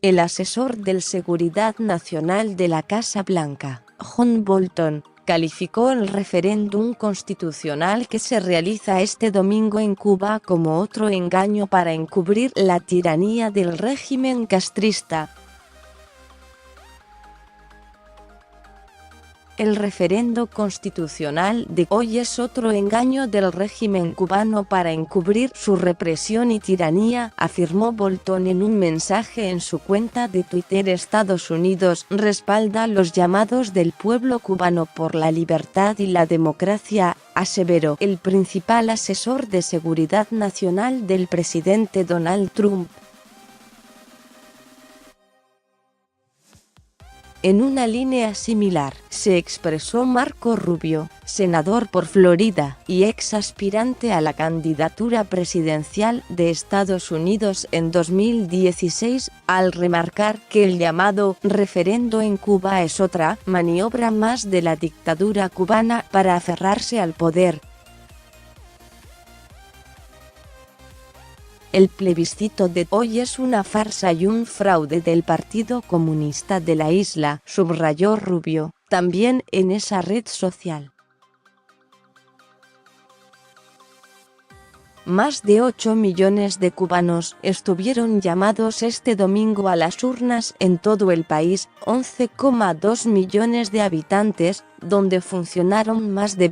El asesor de Seguridad Nacional de la Casa Blanca, John Bolton, calificó el referéndum constitucional que se realiza este domingo en Cuba como otro engaño para encubrir la tiranía del régimen castrista. El referendo constitucional de hoy es otro engaño del régimen cubano para encubrir su represión y tiranía, afirmó Bolton en un mensaje en su cuenta de Twitter. Estados Unidos respalda los llamados del pueblo cubano por la libertad y la democracia, aseveró el principal asesor de seguridad nacional del presidente Donald Trump. En una línea similar, se expresó Marco Rubio, senador por Florida y ex aspirante a la candidatura presidencial de Estados Unidos en 2016, al remarcar que el llamado referendo en Cuba es otra maniobra más de la dictadura cubana para aferrarse al poder. El plebiscito de hoy es una farsa y un fraude del Partido Comunista de la isla, subrayó Rubio, también en esa red social. Más de 8 millones de cubanos estuvieron llamados este domingo a las urnas en todo el país, 11,2 millones de habitantes, donde funcionaron más de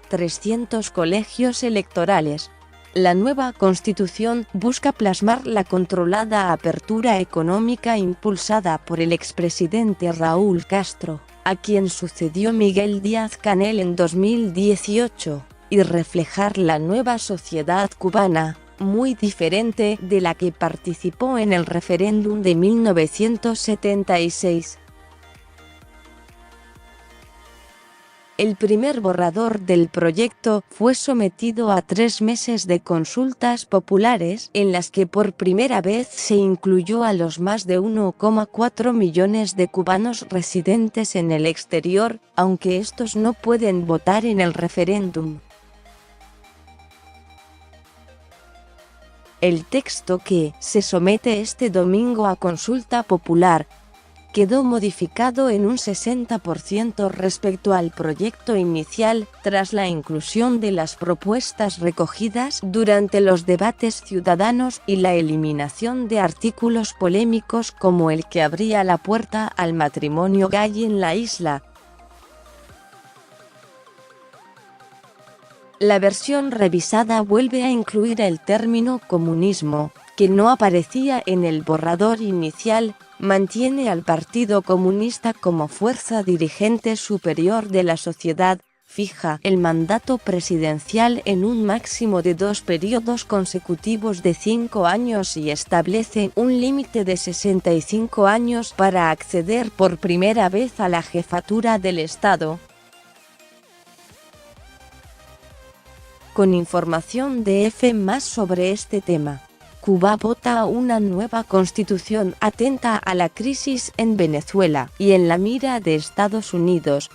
300 colegios electorales. La nueva constitución busca plasmar la controlada apertura económica impulsada por el expresidente Raúl Castro, a quien sucedió Miguel Díaz-Canel en 2018, y reflejar la nueva sociedad cubana, muy diferente de la que participó en el referéndum de 1976. El primer borrador del proyecto fue sometido a 3 meses de consultas populares, en las que por primera vez se incluyó a los más de 1,4 millones de cubanos residentes en el exterior, aunque estos no pueden votar en el referéndum. El texto que se somete este domingo a consulta popular quedó modificado en un 60% respecto al proyecto inicial, tras la inclusión de las propuestas recogidas durante los debates ciudadanos y la eliminación de artículos polémicos como el que abría la puerta al matrimonio gay en la isla. La versión revisada vuelve a incluir el término comunismo, que no aparecía en el borrador inicial, mantiene al Partido Comunista como fuerza dirigente superior de la sociedad, fija el mandato presidencial en un máximo de 2 periodos consecutivos de 5 años y establece un límite de 65 años para acceder por primera vez a la jefatura del Estado. Con información de F+ sobre este tema. Cuba vota una nueva constitución atenta a la crisis en Venezuela y en la mira de Estados Unidos,